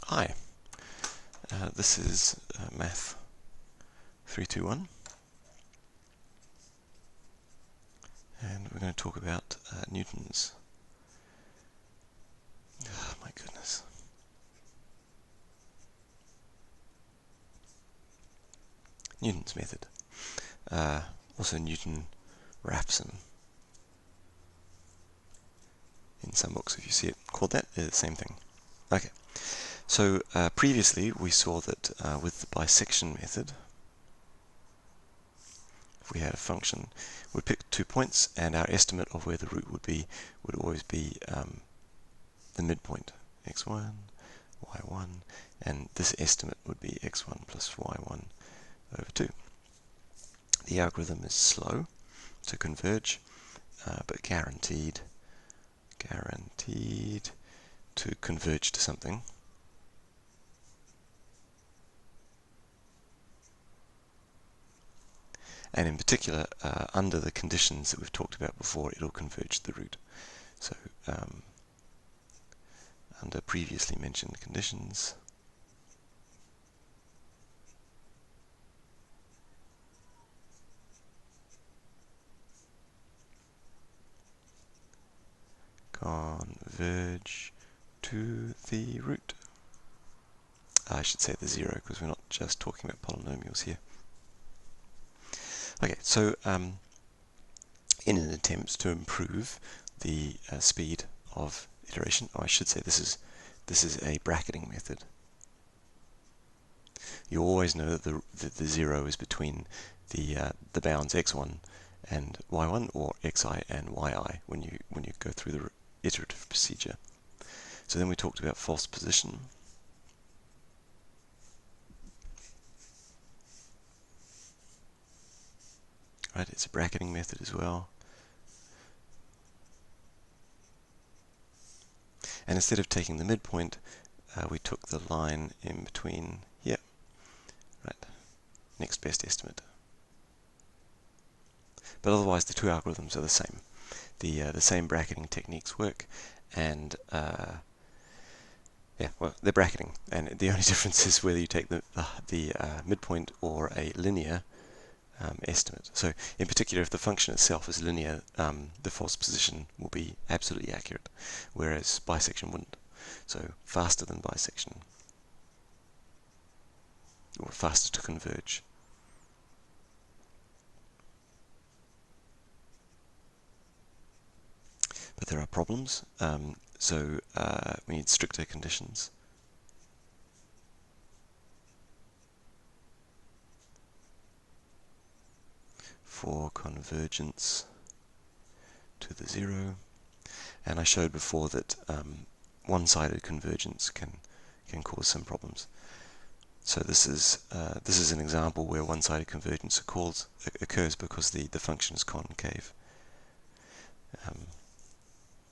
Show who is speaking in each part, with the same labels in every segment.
Speaker 1: Hi, this is MATH321, and we're going to talk about Newton's, oh my goodness, Newton's method, also Newton Raphson. In some books, if you see it called that, it's the same thing. Okay, so previously we saw that with the bisection method, if we had a function, we'd pick 2 points, and our estimate of where the root would be would always be the midpoint, x1, y1, and this estimate would be x1 plus y1 over 2. The algorithm is slow to converge, but guaranteed to converge to something. And in particular, under the conditions that we've talked about before, it'll converge to the root. So under previously mentioned conditions, converge to the root. I should say the 0, because we're not just talking about polynomials here. Okay, so in an attempt to improve the speed of iteration, or I should say this is a bracketing method. You always know that the 0 is between the bounds x1 and y1, or xi and yi when you go through the iterative procedure. So then we talked about false position. Right, it's a bracketing method as well. And instead of taking the midpoint, we took the line in between here. Right, next best estimate. But otherwise, the two algorithms are the same. The same bracketing techniques work, and yeah, well, they're bracketing, and the only difference is whether you take the midpoint or a linear estimate. So in particular, if the function itself is linear, the false position will be absolutely accurate, whereas bisection wouldn't. So faster than bisection, or faster to converge. But there are problems, so we need stricter conditions. For convergence to the 0, and I showed before that one-sided convergence can cause some problems. So this is an example where one-sided convergence occurs because the function is concave.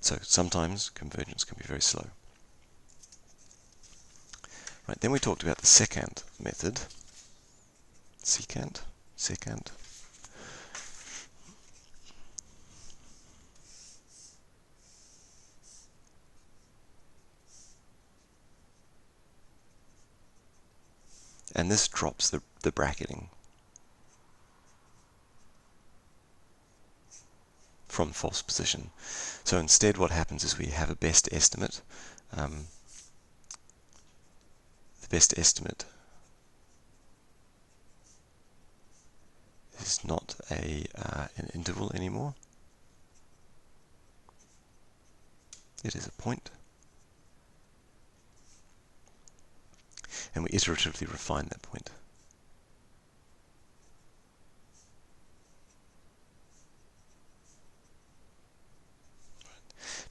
Speaker 1: So sometimes convergence can be very slow. Right, then we talked about the secant method. Secant. And this drops the bracketing from false position. So instead what happens is we have a best estimate. The best estimate is not an interval anymore. It is a point. And we iteratively refine that point.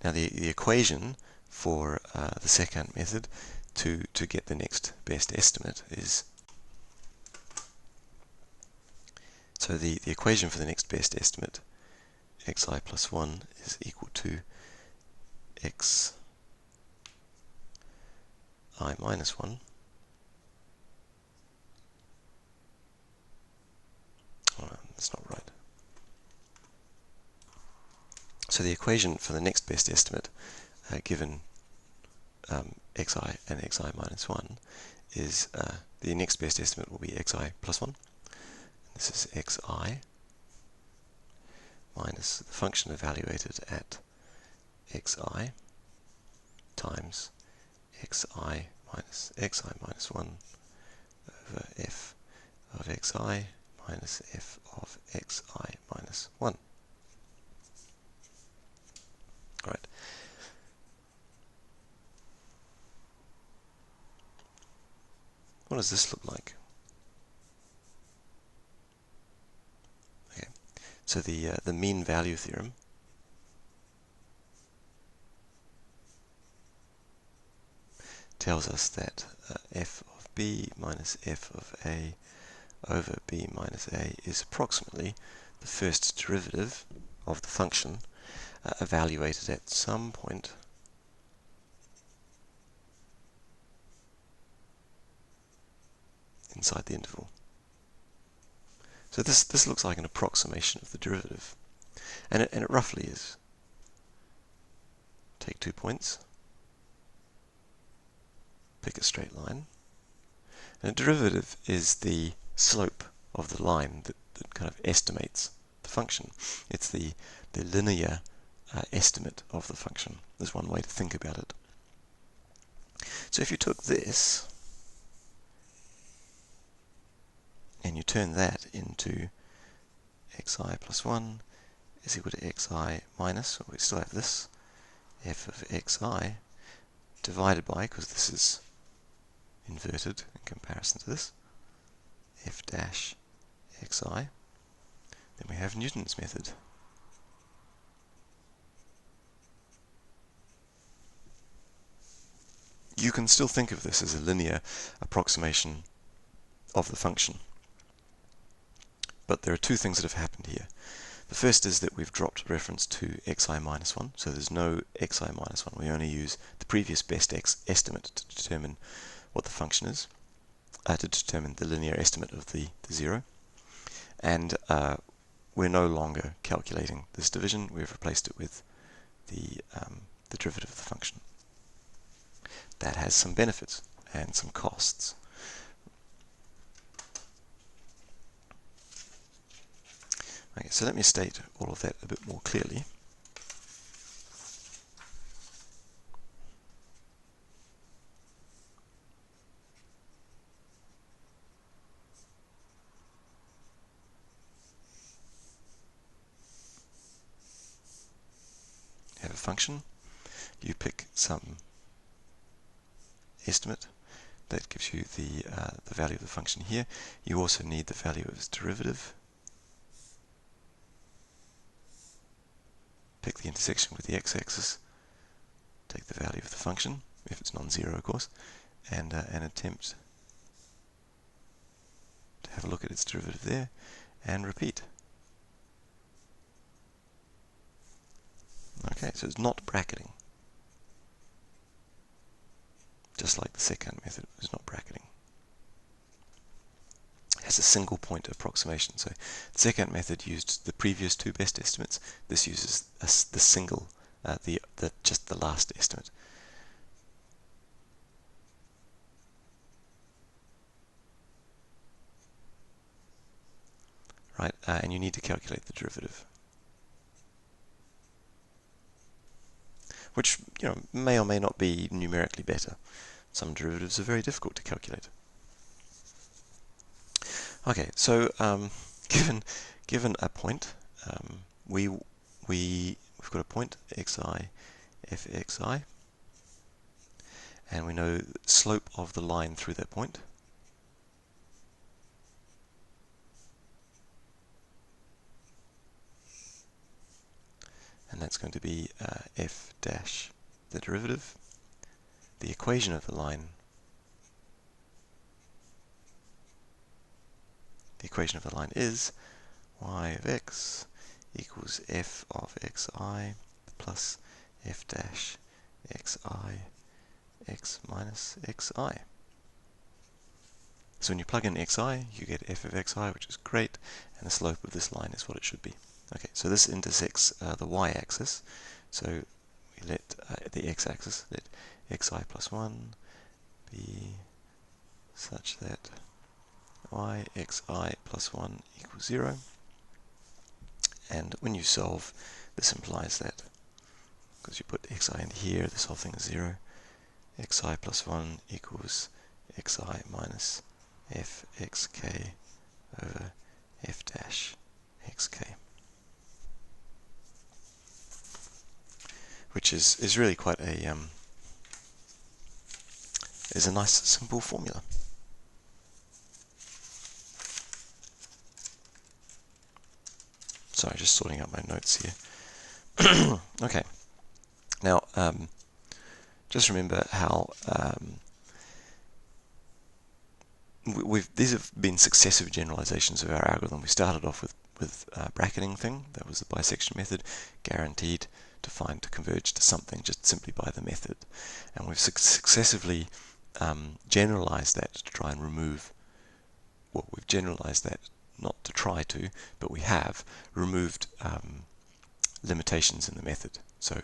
Speaker 1: Now the equation for the secant method to get the next best estimate is, so the equation for the next best estimate, xi plus 1, is equal to xi minus 1. Oh, that's not right. So the equation for the next best estimate, given xi and xi minus 1 is the next best estimate will be xi plus 1. This is xi minus the function evaluated at xi times xi minus 1 over f of xi minus f of xi minus 1. Right. What does this look like? Okay. So the mean value theorem tells us that f of b minus f of a over b minus a is approximately the first derivative of the function evaluated at some point inside the interval. So this looks like an approximation of the derivative, and it roughly is. Take 2 points, pick a straight line, and a derivative is the slope of the line that kind of estimates the function. It's the linear estimate of the function. There's one way to think about it. So if you took this and you turn that into xi plus 1 is equal to xi minus, we still have this, f of xi divided by, because this is inverted in comparison to this, f dash xi, then we have Newton's method. You can still think of this as a linear approximation of the function, but there are two things that have happened here. The first is that we've dropped reference to xi minus 1, so there's no xi minus 1. We only use the previous best estimate to determine what the function is, to determine the linear estimate of the 0. And we're no longer calculating this division. We've replaced it with the derivative of the function. That has some benefits and some costs. Okay, so let me state all of that a bit more clearly. Have a function, you pick some estimate that gives you the value of the function here. You also need the value of its derivative. Pick the intersection with the x-axis, take the value of the function, if it's non-zero of course, and attempt to have a look at its derivative there, and repeat. Okay, so it's not bracketing. Just like the second method was not bracketing. It has a single point approximation. So the second method used the previous two best estimates. This uses the single, just the last estimate. Right, and you need to calculate the derivative, which may or may not be numerically better. Some derivatives are very difficult to calculate. Okay, so given a point, we've got a point xi f xi, and we know the slope of the line through that point. And that's going to be f dash the derivative. The equation of the line, is y of x equals f of xi plus f dash xi x minus xi. So when you plug in xi, you get f of xi, which is great, and the slope of this line is what it should be. Okay, so this intersects the y-axis, so we let the x-axis, let xi plus 1 be such that y xi plus 1 equals 0. And when you solve, this implies that, because you put xi in here, this whole thing is 0. Xi plus 1 equals xi minus f xk over f dash xk. Which is really quite a is a nice simple formula. Sorry, just sorting out my notes here. Okay, now just remember how these have been successive generalizations of our algorithm. We started off with bracketing thing, that was the bisection method, guaranteed to converge to something just simply by the method. And we've successively generalized that to try and remove, well, we've generalized that not to try to, but we have removed limitations in the method. So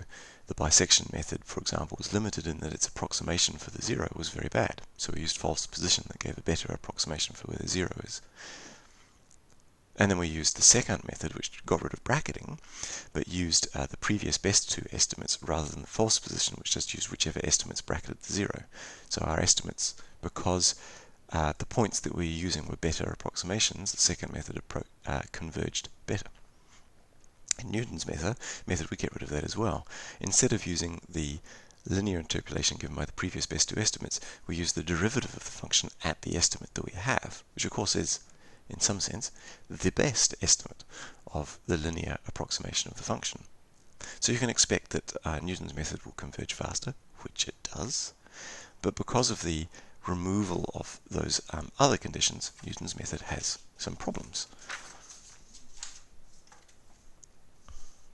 Speaker 1: the bisection method, for example, was limited in that its approximation for the 0 was very bad. So we used false position that gave a better approximation for where the 0 is. And then we used the second method, which got rid of bracketing, but used the previous best two estimates rather than the false position, which just used whichever estimates bracketed the 0. So our estimates, because the points that we were using were better approximations, the second method converged better. In Newton's method, we get rid of that as well. Instead of using the linear interpolation given by the previous best two estimates, we use the derivative of the function at the estimate that we have, which of course is, in some sense, the best estimate of the linear approximation of the function. So you can expect that Newton's method will converge faster, which it does, but because of the removal of those other conditions, Newton's method has some problems.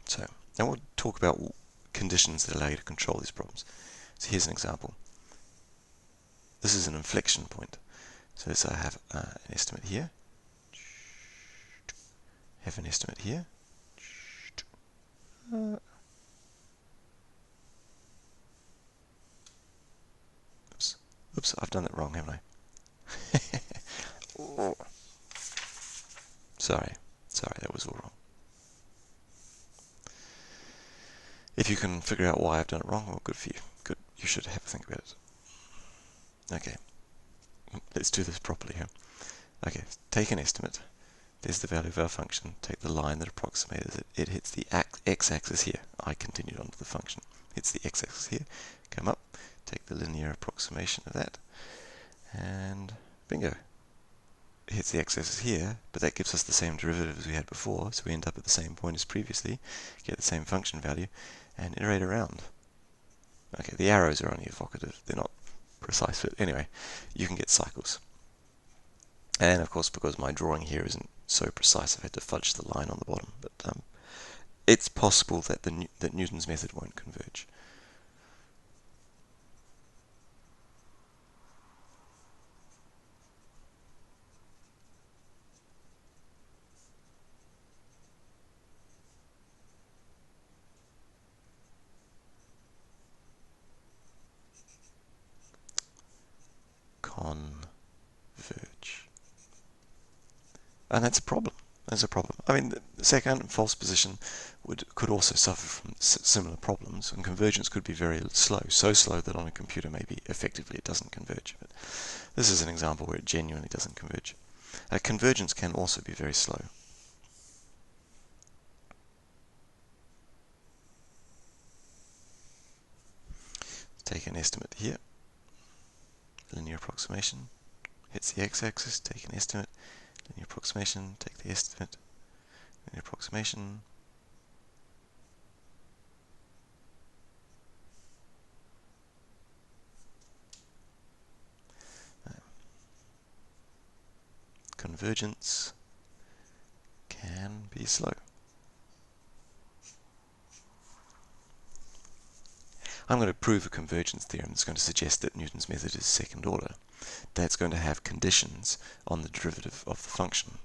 Speaker 1: So now we'll talk about conditions that allow you to control these problems. So here's an example. This is an inflection point. So let's say I have an estimate here, have an estimate here, oops, I've done that wrong, haven't I? Oh. Sorry, that was all wrong. If you can figure out why I've done it wrong, well, good for you. Good, you should have a think about it. Okay, let's do this properly here. Okay, take an estimate. There's the value of our function. Take the line that approximates it. It hits the x-axis here. I continued on to the function. Hits the x-axis here. Come up. Take the linear approximation of that. And bingo. It hits the x-axis here, but that gives us the same derivative as we had before, so we end up at the same point as previously, get the same function value, and iterate around. Okay, the arrows are only evocative. They're not precise, but anyway, you can get cycles. And of course, because my drawing here isn't so precise, I've had to fudge the line on the bottom. But it's possible that that Newton's method won't converge. Converge. And that's a problem. That's a problem. I mean, the second and false position could also suffer from similar problems, and convergence could be very slow, so slow that on a computer maybe effectively it doesn't converge. But this is an example where it genuinely doesn't converge. Convergence can also be very slow. Take an estimate here, linear approximation, hits the x-axis, take an estimate, linear approximation, take the estimate, linear approximation. Convergence can be slow. I'm going to prove a convergence theorem that's going to suggest that Newton's method is second order. That's going to have conditions on the derivative of the function.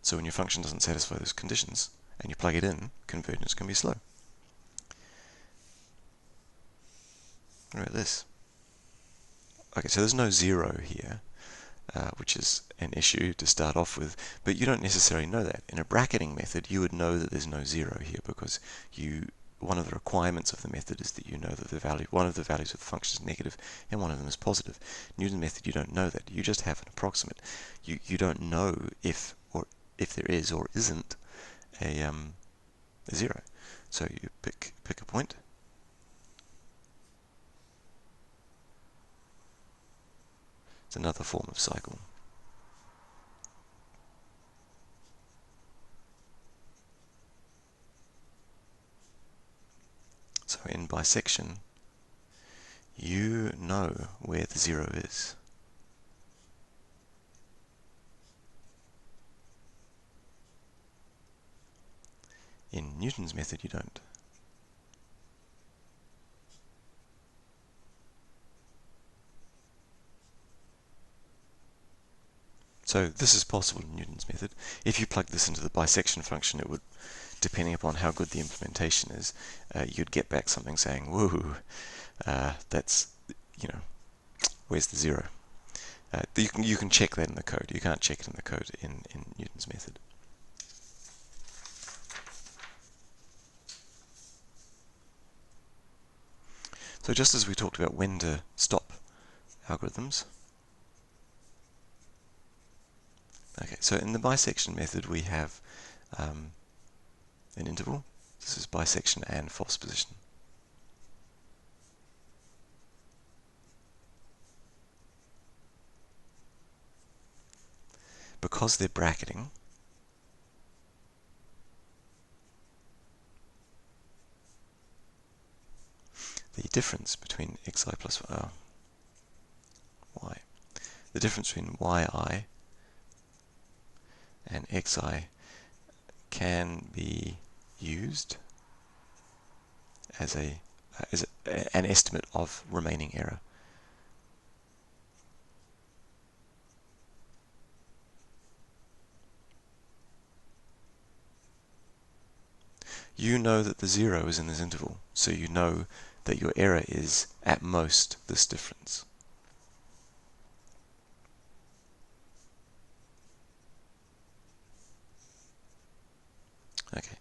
Speaker 1: So when your function doesn't satisfy those conditions, and you plug it in, convergence can be slow. What about this? Okay, so there's no 0 here, which is an issue to start off with, but you don't necessarily know that. In a bracketing method, you would know that there's no 0 here because one of the requirements of the method is that you know that one of the values of the function is negative and one of them is positive. Newton's method, you don't know that. You just have an approximate. You don't know if there is or isn't a 0. So you pick a point. It's another form of cycle. So in bisection, you know where the 0 is. In Newton's method, you don't. So this is possible in Newton's method. If you plug this into the bisection function, it would, depending upon how good the implementation is, you'd get back something saying, woohoo, that's, where's the 0? You can check that in the code. You can't check it in the code in Newton's method. So just as we talked about when to stop algorithms, okay, so in the bisection method we have an interval. This is bisection and false position. Because they're bracketing, the difference between xi plus y, the difference between yi and xi can be used as an estimate of remaining error. You know that the 0 is in this interval, so you know that your error is at most this difference. Okay,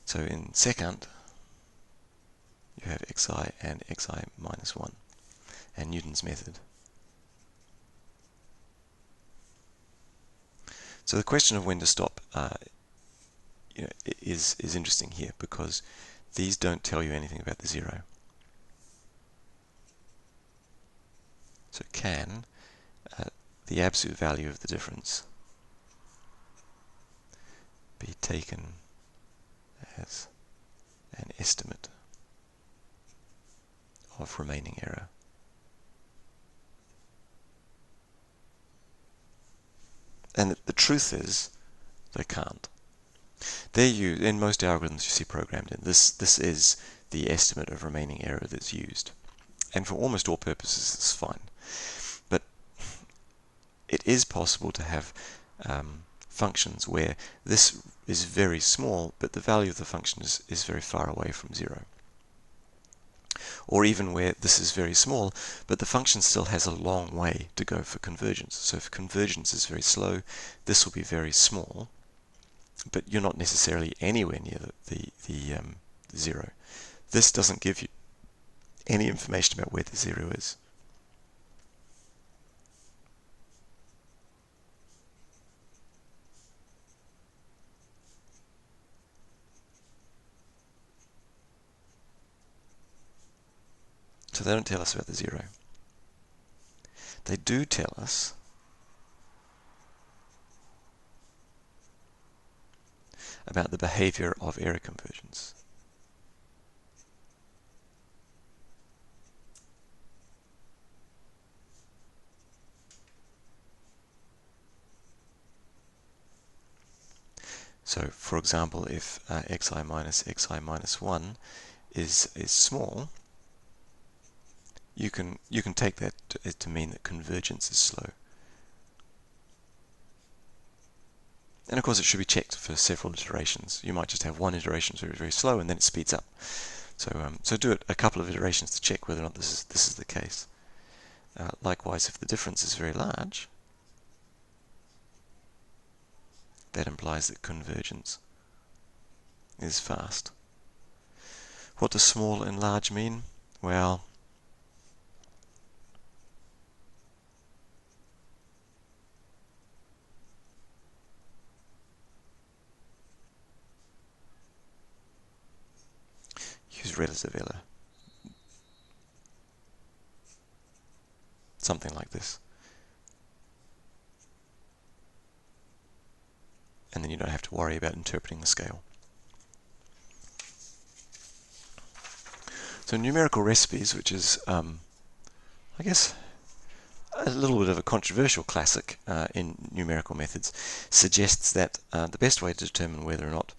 Speaker 1: so in second, you have xi and xi minus 1, and Newton's method. So the question of when to stop is interesting here, because these don't tell you anything about the 0. So can the absolute value of the difference be taken as an estimate of remaining error? And the truth is, they can't. In most algorithms you see programmed in, this is the estimate of remaining error that's used. And for almost all purposes it's fine. But it is possible to have functions where this is very small, but the value of the function is very far away from 0. Or even where this is very small, but the function still has a long way to go for convergence. So if convergence is very slow, this will be very small, but you're not necessarily anywhere near the 0. This doesn't give you any information about where the 0 is. So they don't tell us about the 0. They do tell us about the behavior of error convergence. So, for example, if xi minus 1 is small, you can take that to mean that convergence is slow. And of course it should be checked for several iterations. You might just have one iteration that's very, very slow and then it speeds up. So do it a couple of iterations to check whether or not this is the case. Likewise, if the difference is very large, that implies that convergence is fast. What does small and large mean? Well, use relative error. Something like this. And then you don't have to worry about interpreting the scale. So numerical recipes, which is, I guess, a little bit of a controversial classic in numerical methods, suggests that the best way to determine whether or not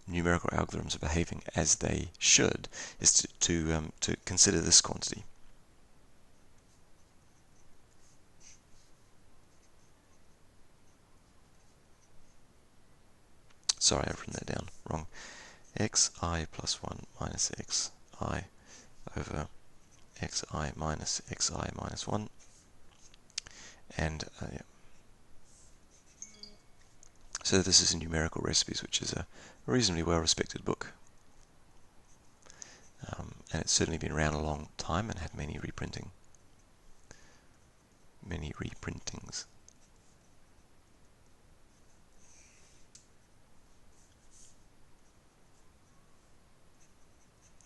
Speaker 1: numerical algorithms are behaving as they should is to consider this quantity. Sorry, I've written that down wrong. xi plus 1 minus xi over xi minus xi minus 1. And yeah. So this is Numerical Recipes, which is a reasonably well-respected book. And it's certainly been around a long time and had many reprintings.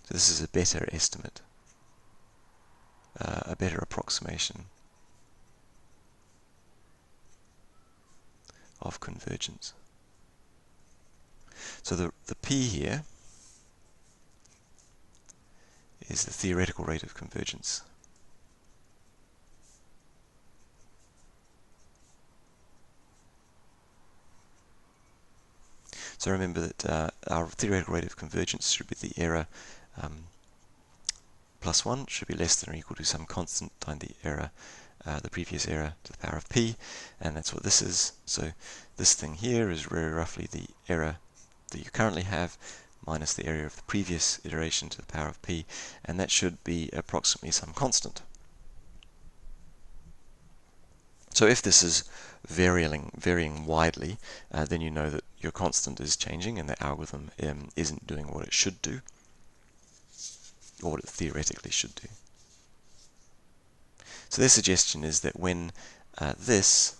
Speaker 1: So this is a better estimate, a better approximation of convergence. So the P here is the theoretical rate of convergence. So remember that our theoretical rate of convergence should be the error plus 1 should be less than or equal to some constant times the error, the previous error to the power of p, and that's what this is. So this thing here is very roughly the error that you currently have minus the error of the previous iteration to the power of p, and that should be approximately some constant. So if this is varying widely, then you know that your constant is changing and the algorithm isn't doing what it should do, or what it theoretically should do. So their suggestion is that when this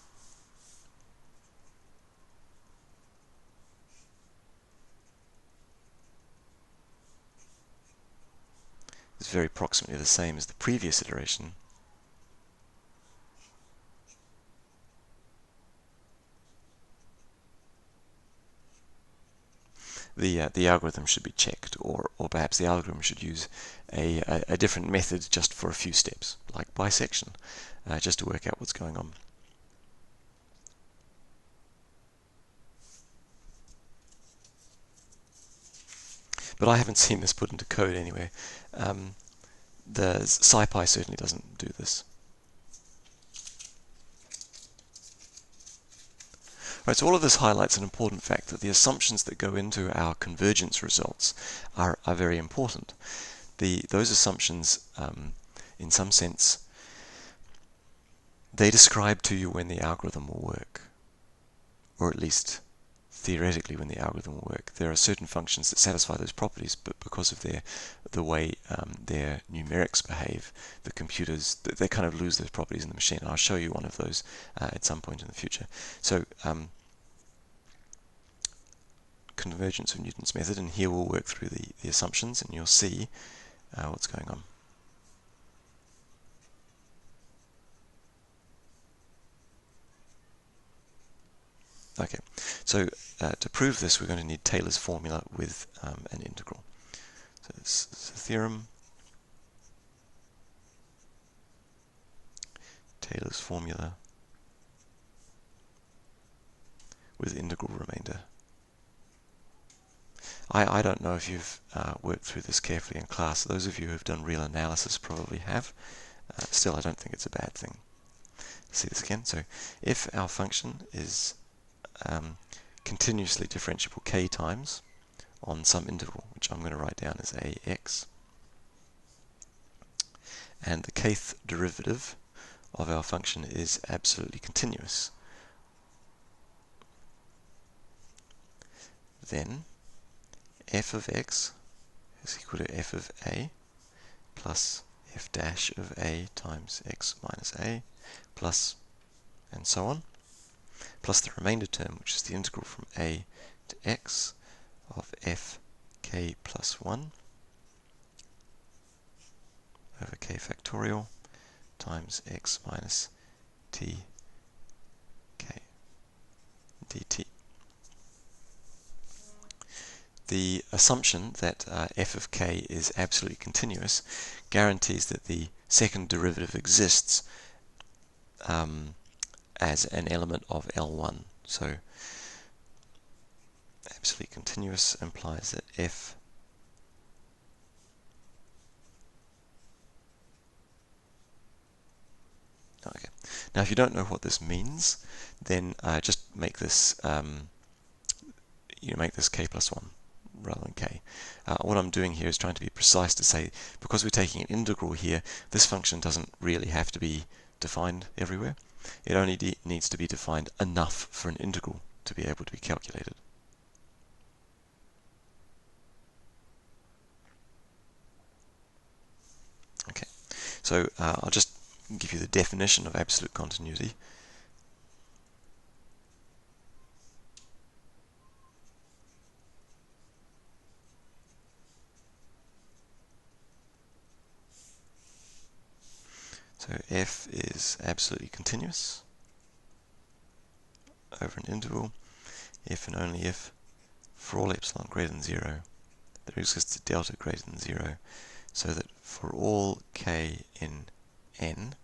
Speaker 1: is very approximately the same as the previous iteration, the algorithm should be checked, or perhaps the algorithm should use a different method just for a few steps, like bisection, just to work out what's going on. But I haven't seen this put into code anywhere. The SciPy certainly doesn't do this. Right, so all of this highlights an important fact, that the assumptions that go into our convergence results are very important. Those assumptions, in some sense, they describe to you when the algorithm will work, or at least theoretically when the algorithm will work. There are certain functions that satisfy those properties, but because of the way their numerics behave, the computers, they kind of lose those properties in the machine. I'll show you one of those at some point in the future. So convergence of Newton's method, and here we'll work through the assumptions, and you'll see what's going on. Okay, so to prove this, we're going to need Taylor's formula with an integral. So this is a theorem. Taylor's formula with integral remainder. I don't know if you've worked through this carefully in class. Those of you who have done real analysis probably have. Still, I don't think it's a bad thing. Let's see this again. So if our function is continuously differentiable k times on some interval, which I'm going to write down as ax. And the kth derivative of our function is absolutely continuous. Then f of x is equal to f of a plus f dash of a times x minus a plus, and so on, plus the remainder term, which is the integral from a to x of f k plus 1 over k factorial times x minus t k dt. The assumption that f of k is absolutely continuous guarantees that the second derivative exists as an element of L1. So absolutely continuous implies that f okay. Now if you don't know what this means, then just make this make this k plus 1 rather than k. What I'm doing here is trying to be precise to say, because we're taking an integral here, this function doesn't really have to be defined everywhere. It only needs to be defined enough for an integral to be able to be calculated. Okay, so I'll just give you the definition of absolute continuity. So f is absolutely continuous over an interval if and only if, for all epsilon greater than 0, there exists a delta greater than 0, so that for all k in n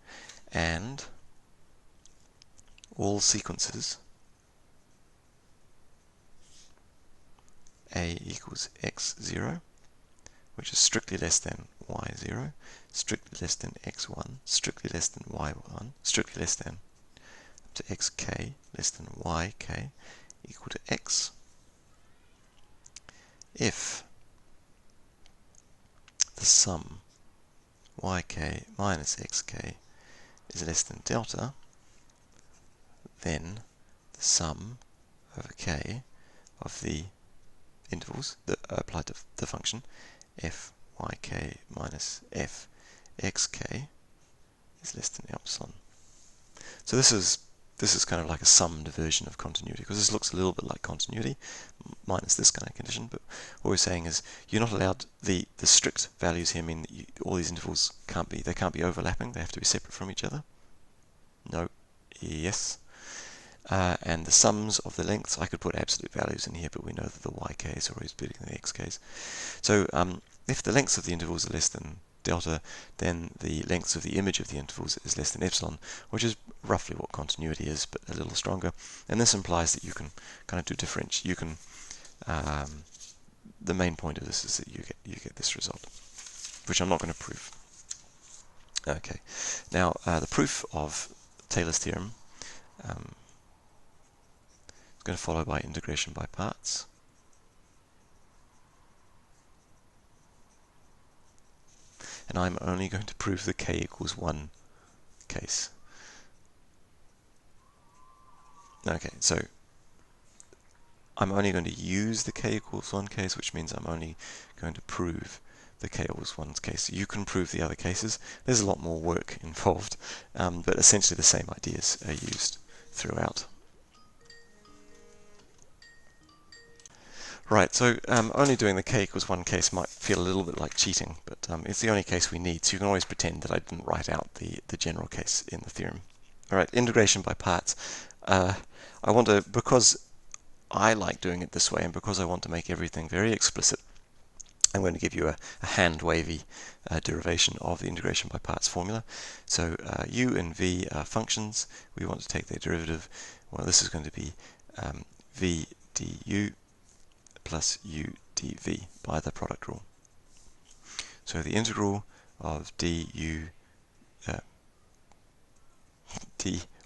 Speaker 1: and all sequences a equals x0, which is strictly less than y0, strictly less than x1, strictly less than y1, strictly less than up to xk less than yk equal to x. If the sum yk minus xk is less than delta, then the sum over k of the intervals that are applied to the function f yk minus f xk is less than epsilon. So this is kind of like a summed version of continuity, because this looks a little bit like continuity minus this kind of condition. But what we're saying is you're not allowed, the strict values here mean that all these intervals can't be overlapping. They have to be separate from each other. No. Yes. And the sums of the lengths, I could put absolute values in here, but we know that the yk is always bigger than the xk's. So if the lengths of the intervals are less than delta, then the lengths of the image of the intervals is less than epsilon, which is roughly what continuity is, but a little stronger. And this implies that you can kind of do differential. You can the main point of this is that you get this result, which I'm not going to prove. Okay, now the proof of Taylor's theorem is going to follow by integration by parts. And I'm only going to prove the k equals 1 case. Okay, so I'm only going to use the k equals 1 case, which means I'm only going to prove the k equals 1 case. You can prove the other cases. There's a lot more work involved, but essentially the same ideas are used throughout. Right, so only doing the k equals 1 case might feel a little bit like cheating, but it's the only case we need, so you can always pretend that I didn't write out the general case in the theorem. Alright, integration by parts. I want to, because I like doing it this way, and because I want to make everything very explicit, I'm going to give you a hand-wavy derivation of the integration by parts formula. So u and v are functions. We want to take their derivative. Well, this is going to be v du plus u dv by the product rule. So the integral of d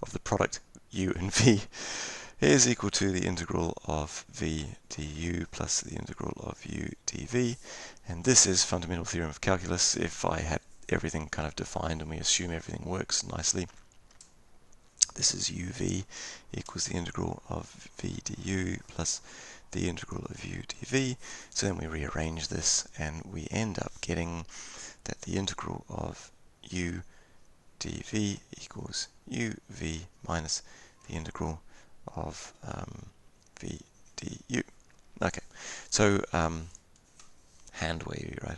Speaker 1: of the product u and v is equal to the integral of v du plus the integral of u dv. And this is fundamental theorem of calculus. If I had everything kind of defined and we assume everything works nicely, this is uv equals the integral of v du plus the integral of u dv. So then we rearrange this and we end up getting that the integral of u dv equals uv minus the integral of v du. Okay, so hand wavy, right?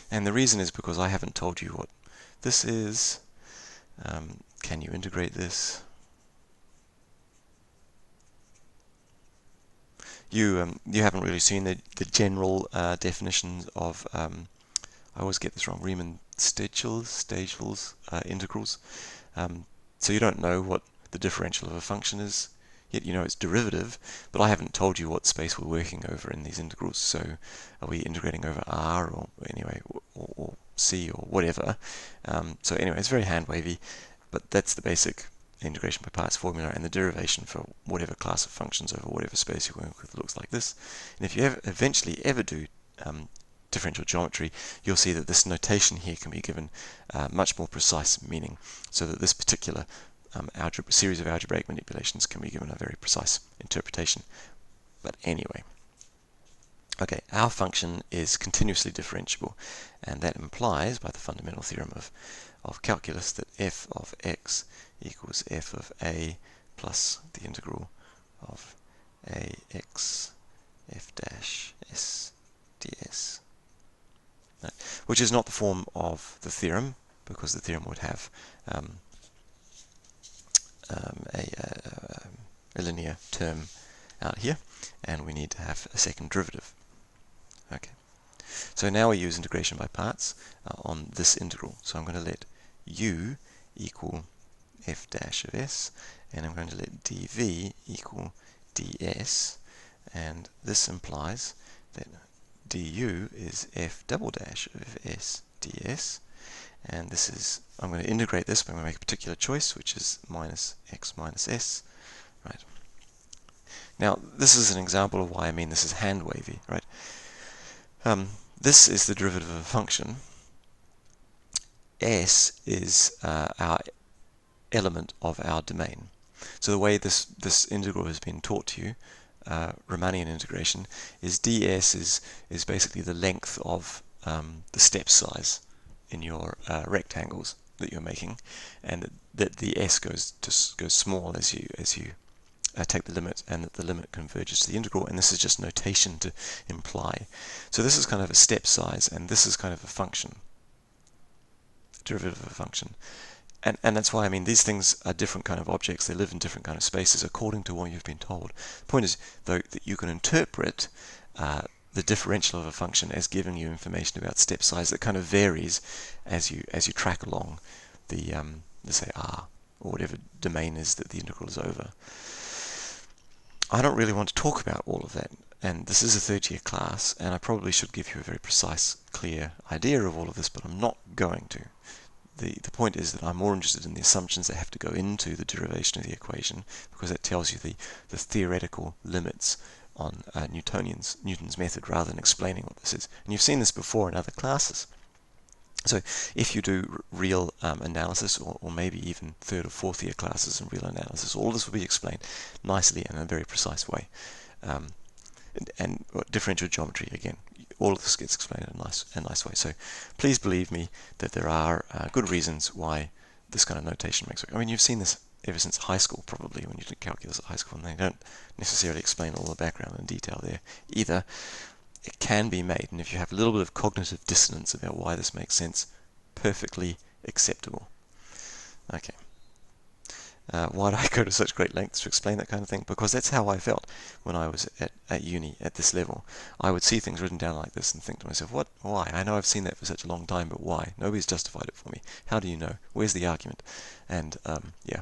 Speaker 1: And the reason is because I haven't told you what this is. Can you integrate this? You haven't really seen the general definitions of I always get this wrong, Riemann-Stieltjes integrals. So you don't know what the differential of a function is, yet you know its derivative, but I haven't told you what space we're working over in these integrals. So are we integrating over R or anyway, or C or whatever? So anyway, it's very hand wavy, but that's the basic integration by parts formula, and the derivation for whatever class of functions over whatever space you work with looks like this. And if you eventually ever do differential geometry, you'll see that this notation here can be given much more precise meaning, so that this particular series of algebraic manipulations can be given a very precise interpretation. But anyway, okay, our function is continuously differentiable, and that implies, by the fundamental theorem of calculus, that f of x equals f of a plus the integral of ax f dash s ds. Right. Which is not the form of the theorem, because the theorem would have a linear term out here, and we need to have a second derivative. Okay, so now we use integration by parts on this integral. So I'm going to let u equal f dash of s, and I'm going to let dv equal ds, and this implies that du is f double dash of s ds, and this is, I'm going to integrate this, but I'm going to make a particular choice, which is minus x minus s, right? Now, this is an example of why I mean this is hand wavy, right? This is the derivative of a function. S is our element of our domain. So the way this integral has been taught to you, Riemannian integration, is ds is basically the length of the step size in your rectangles that you're making, and that the s goes small as you take the limit, and that the limit converges to the integral, and this is just notation to imply. So this is kind of a step size, and this is kind of a function, derivative of a function. And that's why, I mean, these things are different kind of objects. They live in different kind of spaces according to what you've been told. The point is, though, that you can interpret the differential of a function as giving you information about step size that kind of varies as you track along the, let's say, R, or whatever domain is that the integral is over. I don't really want to talk about all of that, and this is a third-year class, and I probably should give you a very precise, clear idea of all of this, but I'm not going to. The point is that I'm more interested in the assumptions that have to go into the derivation of the equation, because that tells you the theoretical limits on Newton's method, rather than explaining what this is. And you've seen this before in other classes. So if you do real analysis, or maybe even third or fourth year classes in real analysis, all this will be explained nicely in a very precise way. And differential geometry, again, all of this gets explained in a nice way. So please believe me that there are good reasons why this kind of notation makes work. I mean, you've seen this ever since high school, probably, when you did calculus at high school, and they don't necessarily explain all the background and detail there either. It can be made, and if you have a little bit of cognitive dissonance about why this makes sense, perfectly acceptable. Okay. Why do I go to such great lengths to explain that kind of thing? Because that's how I felt when I was at uni at this level. I would see things written down like this and think to myself, what? Why? I know I've seen that for such a long time, but why? Nobody's justified it for me. How do you know? Where's the argument? And yeah.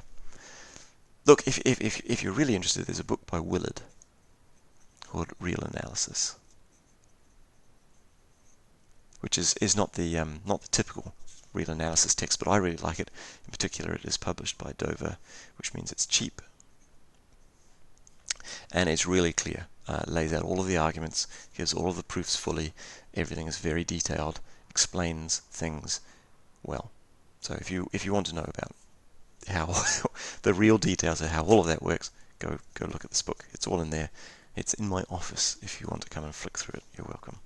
Speaker 1: Look, if you're really interested, there's a book by Willard called Real Analysis, which is not the typical real analysis text, but I really like it. In particular, it is published by Dover, which means it's cheap. And it's really clear. Lays out all of the arguments, gives all of the proofs fully. Everything is very detailed, explains things well. So if you want to know about how the real details of how all of that works, go look at this book. It's all in there. It's in my office. If you want to come and flick through it, you're welcome.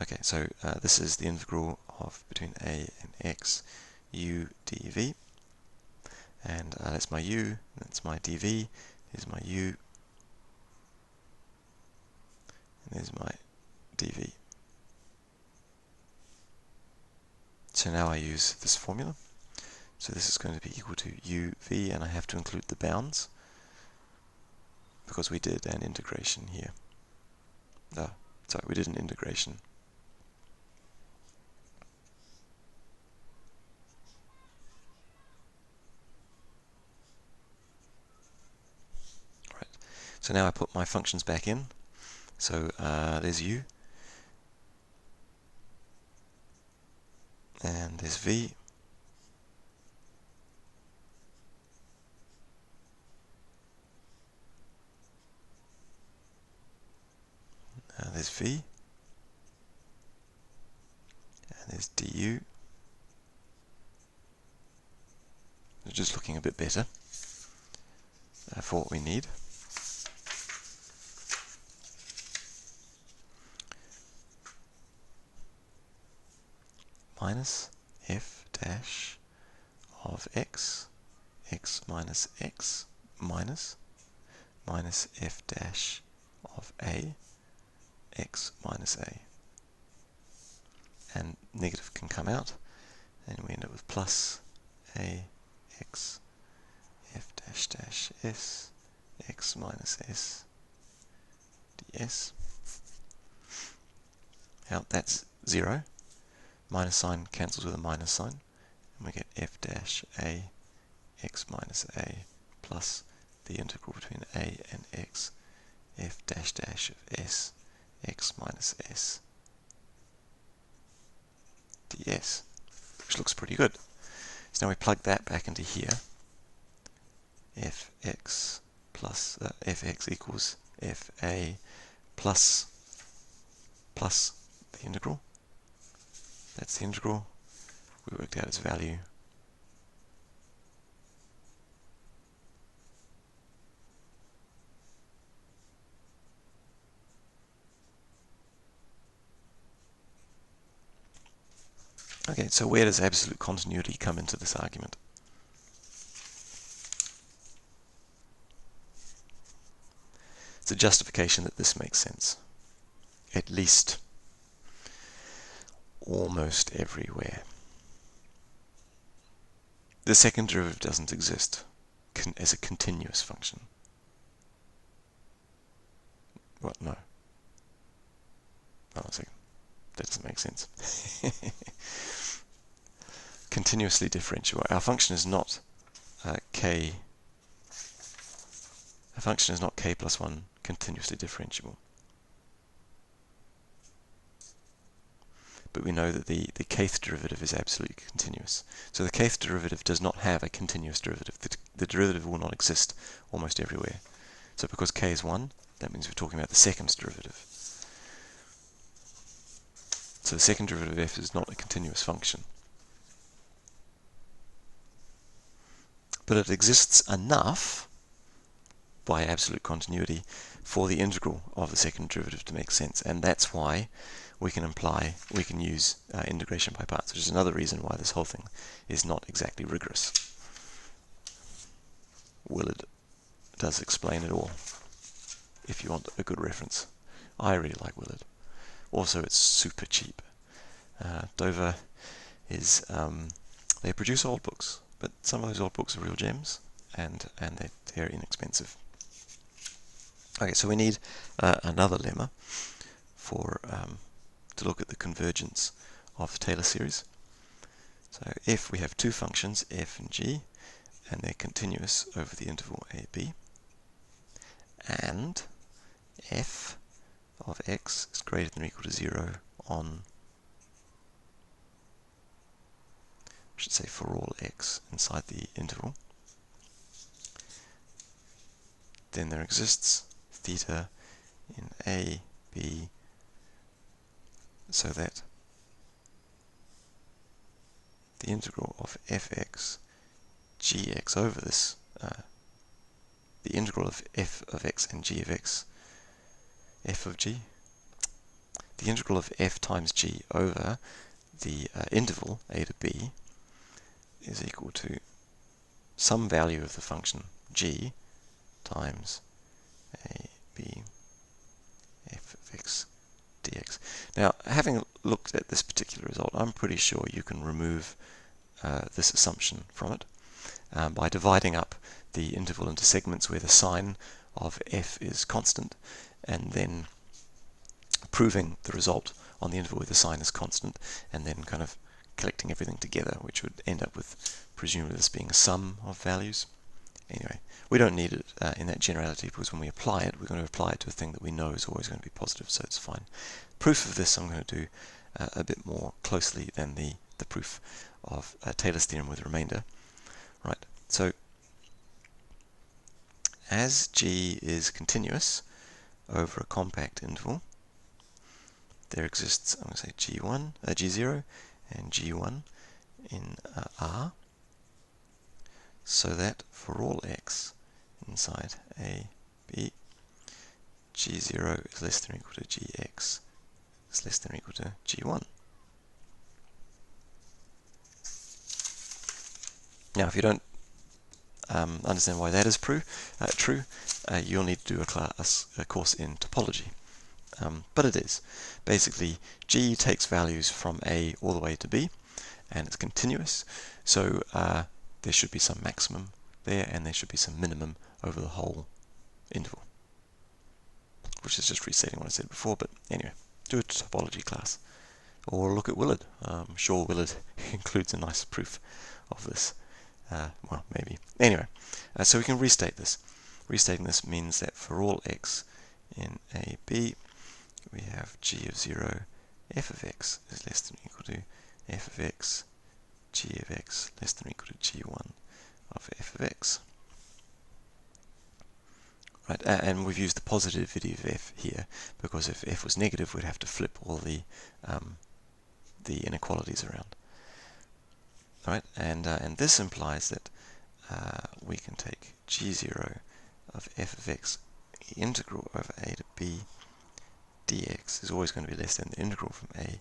Speaker 1: Okay, so this is the integral of between a and x u dv, and that's my u, that's my dv, here's my u, and there's my dv. So now I use this formula. So this is going to be equal to uv, and I have to include the bounds because we did an integration here. Sorry, we did an integration. Right. So now I put my functions back in. So there's u, and there's v, there's v, and there's du. It's just looking a bit better for what we need. Minus f dash of x, x minus x, minus f dash of a, x minus a. And negative can come out, and we end up with plus a x f dash dash s, x minus s ds. Now that's 0. Minus sign cancels with a minus sign, and we get f dash a, x minus a, plus the integral between a and x, f dash dash of s, x minus s ds, which looks pretty good. So now we plug that back into here. Fx plus fx equals fa plus the integral. That's the integral. We worked out its value. Okay, so where does absolute continuity come into this argument? It's a justification that this makes sense, at least almost everywhere. The second derivative doesn't exist as a continuous function. What? No. Hold on a second. That doesn't make sense. Continuously differentiable. Our function is not k. Our function is not k plus 1 continuously differentiable. But we know that the kth derivative is absolutely continuous. So the kth derivative does not have a continuous derivative. The derivative will not exist almost everywhere. So because k is 1, that means we're talking about the second derivative. So the second derivative of f is not a continuous function. But it exists enough by absolute continuity for the integral of the second derivative to make sense, and that's why we can use integration by parts, which is another reason why this whole thing is not exactly rigorous. Willard does explain it all, if you want a good reference. I really like Willard. Also, it's super cheap. Dover is, they produce old books, but some of those old books are real gems, and they're inexpensive. Okay, so we need another lemma for to look at the convergence of the Taylor series. So if we have two functions, f and g, and they're continuous over the interval ab, and f of x is greater than or equal to 0 on should say for all x inside the interval, then there exists theta in a, b, so that the integral of fx gx over this, the integral of f of x and g of x, f of g, the integral of f times g over the interval a to b is equal to some value of the function g times a, b, f of x dx. Now, having looked at this particular result, I'm pretty sure you can remove this assumption from it by dividing up the interval into segments where the sign of f is constant, and then proving the result on the interval where the sign is constant, and then kind of collecting everything together, which would end up with presumably this being a sum of values. Anyway, we don't need it in that generality, because when we apply it, we're going to apply it to a thing that we know is always going to be positive, so it's fine. Proof of this I'm going to do a bit more closely than the proof of Taylor's theorem with remainder. Right, so as g is continuous over a compact interval, there exists, I'm going to say g0 and g1 in R, so that for all x inside a, b, g0 is less than or equal to gx is less than or equal to g1. Now, if you don't understand why that is true, you'll need to do a course in topology. But it is. Basically, g takes values from a all the way to b, and it's continuous, so there should be some maximum there, and there should be some minimum over the whole interval, which is just restating what I said before. But anyway, do a topology class, or look at Willard. I'm sure Willard includes a nice proof of this. Well, maybe. Anyway, so we can restate this. Restating this means that for all x in a, b, we have g of 0, f of x is less than or equal to f of x, g of x less than or equal to g1 of f of x. Right, and we've used the positivity of f here, because if f was negative, we'd have to flip all the inequalities around. Right, and this implies that we can take g0 of f of x integral over a to b dx is always going to be less than the integral from a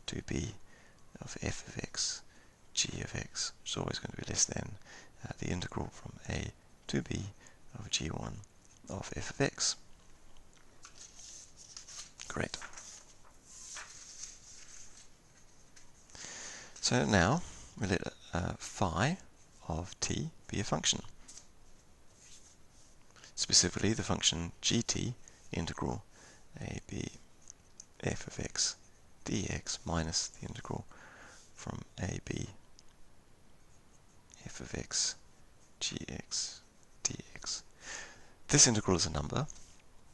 Speaker 1: to b of f of x g of x, which is always going to be less than the integral from a to b of g1 of f of x. Great. So now we let phi of t be a function. Specifically, the function gt integral a, b, f of x dx minus the integral from a, b, f of x gx dx. This integral is a number.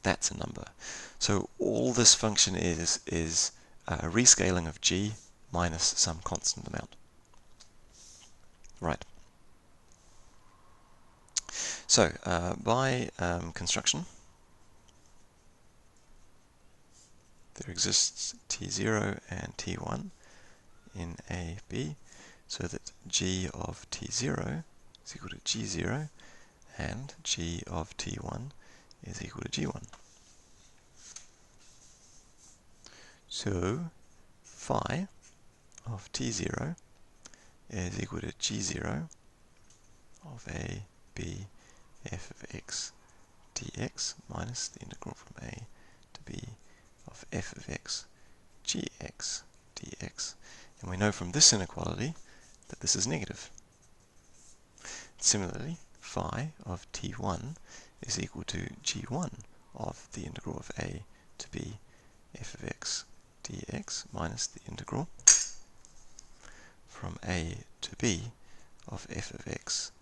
Speaker 1: That's a number. So all this function is a rescaling of g minus some constant amount. Right. So by construction, there exists t0 and t1 in a, b, so that g of t0 is equal to g0 and g of t1 is equal to g1. So phi of t0 is equal to g0 of a, b, f of x dx minus the integral from a to b of f of x gx dx. And we know from this inequality that this is negative. Similarly, phi of t1 is equal to g1 of the integral of a to b f of x dx minus the integral from a to b of f of x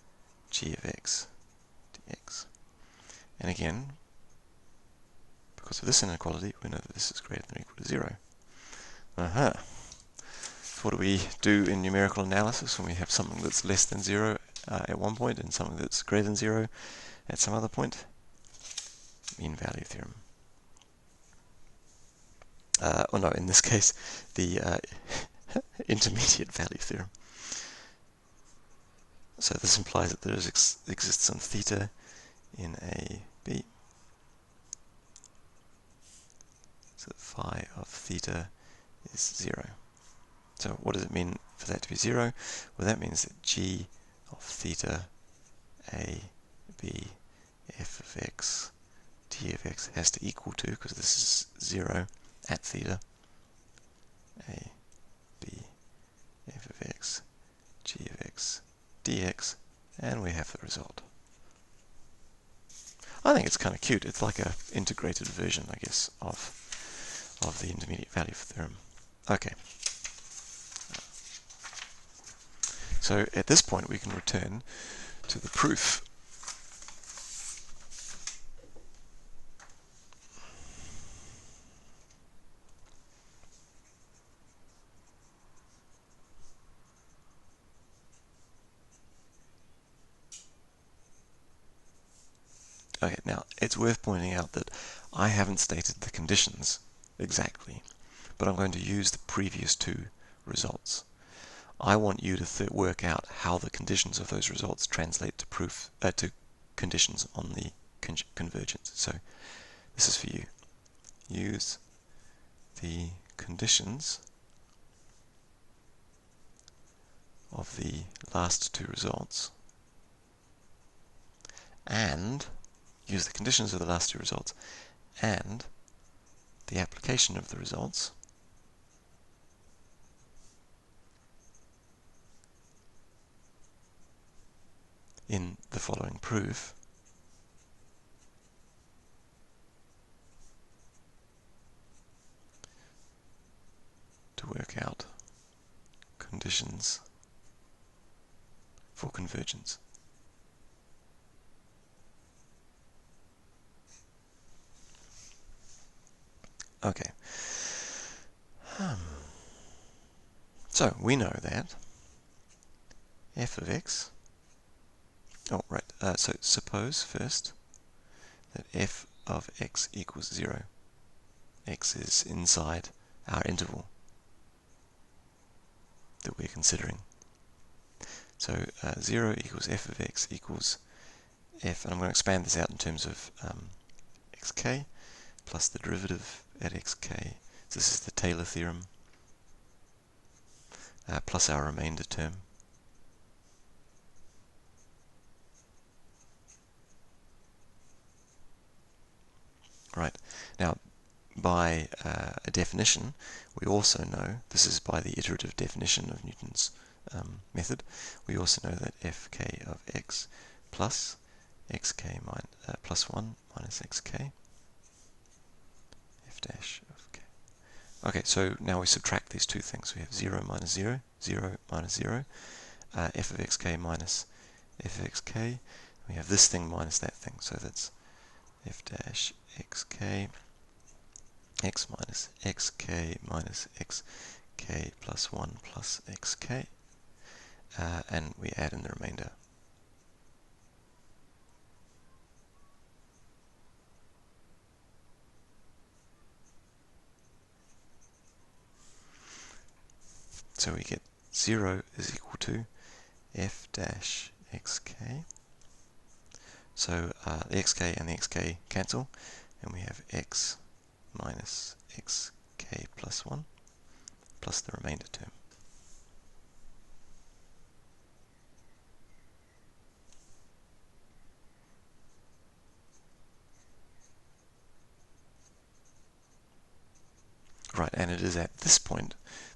Speaker 1: g of x dx. And again, because of this inequality, we know that this is greater than or equal to 0. what do we do in numerical analysis when we have something that's less than 0 at one point and something that's greater than 0 at some other point? Mean value theorem. Oh no, in this case, the intermediate value theorem. So this implies that there exists some theta in A, B. So that phi of theta is 0. So what does it mean for that to be 0? Well, that means that g of theta A, B, f of x, t of x has to equal to, because this is 0 at theta, A, B, f of x, g of x, dx, and we have the result. I think it's kind of cute. It's like a integrated version, I guess, of the intermediate value theorem. Okay. So at this point we can return to the proof. Okay, now it's worth pointing out that I haven't stated the conditions exactly, but I'm going to use the previous two results. I want you to work out how the conditions of those results translate to to conditions on the convergence. So this is for you. Use the conditions of the last two results and use the conditions of the last two results and the application of the results in the following proof to work out conditions for convergence. Okay. So we know that f of x, so suppose first that f of x equals 0. X is inside our interval that we're considering. So 0 equals f of x equals f, and I'm going to expand this out in terms of xk plus the derivative at xk. So this is the Taylor theorem plus our remainder term. Right. Now, by a definition, we also know, this is by the iterative definition of Newton's method, we also know that fk of x plus xk plus 1 minus xk, f dash of k. Okay, so now we subtract these two things. We have 0 minus 0, 0 minus 0, f of xk minus f of xk. We have this thing minus that thing, so that's f dash xk, x minus xk plus 1 plus xk, and we add in the remainder. So we get 0 is equal to f dash xk. So the xk and the xk cancel, and we have x minus xk plus 1 plus the remainder term. Right, and it is at this point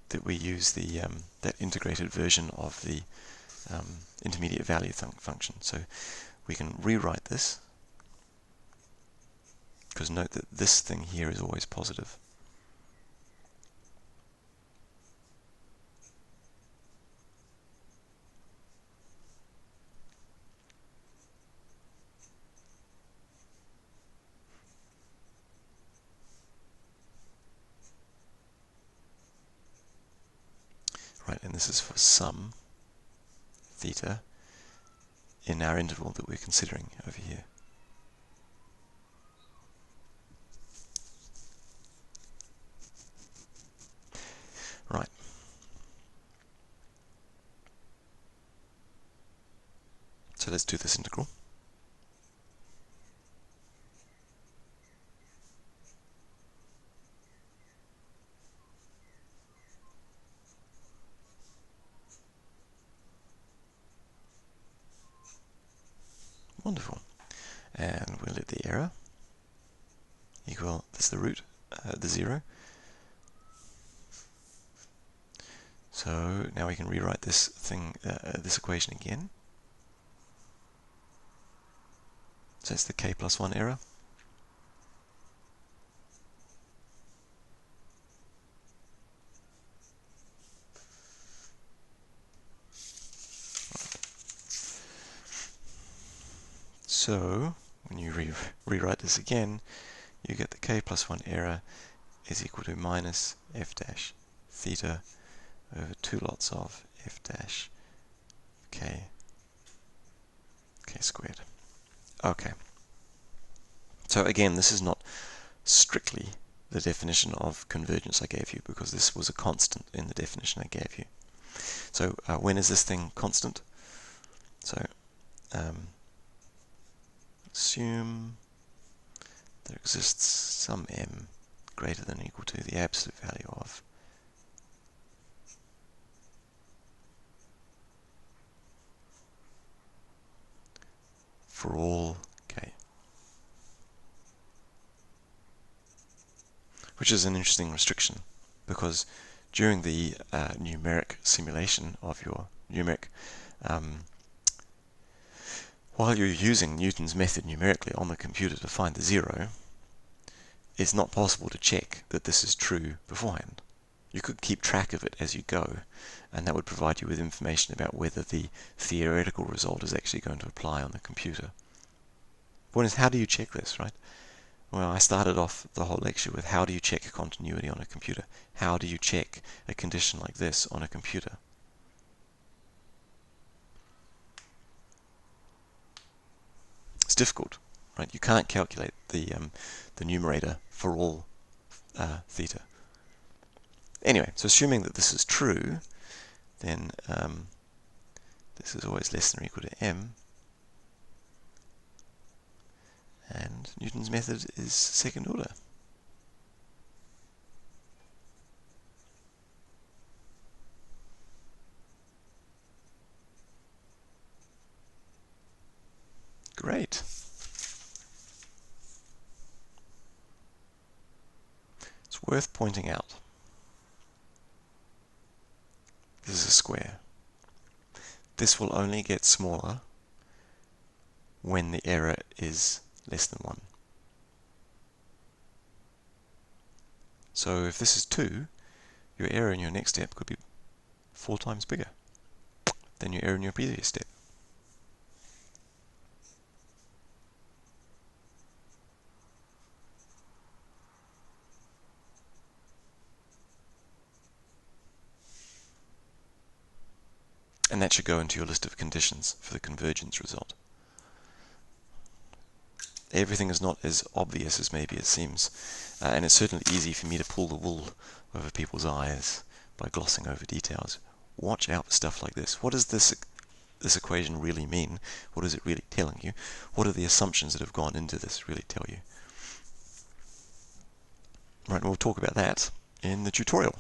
Speaker 1: that we use the that integrated version of the intermediate value function. So we can rewrite this, because note that this thing here is always positive. right? And this is for some theta in our interval that we're considering over here. Right. So let's do this integral. Wonderful. And we'll let the error equal, that's the root, the 0. So now we can rewrite this thing, this equation again. So it's the k plus 1 error. So when you rewrite this again, you get the k plus 1 error is equal to minus f dash theta over 2 lots of f dash k squared. Okay. So again, this is not strictly the definition of convergence I gave you, because this was a constant in the definition I gave you. So when is this thing constant? So assume there exists some m greater than or equal to the absolute value of for all k, which is an interesting restriction, because during the numeric simulation of your numeric, while you're using Newton's method numerically on the computer to find the 0, it's not possible to check that this is true beforehand. You could keep track of it as you go, and that would provide you with information about whether the theoretical result is actually going to apply on the computer. The point is, how do you check this, right? Well, I started off the whole lecture with how do you check a continuity on a computer? How do you check a condition like this on a computer? It's difficult, right? You can't calculate the numerator for all theta. Anyway, so assuming that this is true, then this is always less than or equal to m, and Newton's method is second order. Great. It's worth pointing out, this is a square. This will only get smaller when the error is less than 1. So if this is 2, your error in your next step could be 4 times bigger than your error in your previous step. And that should go into your list of conditions for the convergence result. Everything is not as obvious as maybe it seems, and it's certainly easy for me to pull the wool over people's eyes by glossing over details. Watch out for stuff like this. What does this equation really mean? What is it really telling you? What are the assumptions that have gone into this really tell you? Right, and we'll talk about that in the tutorial.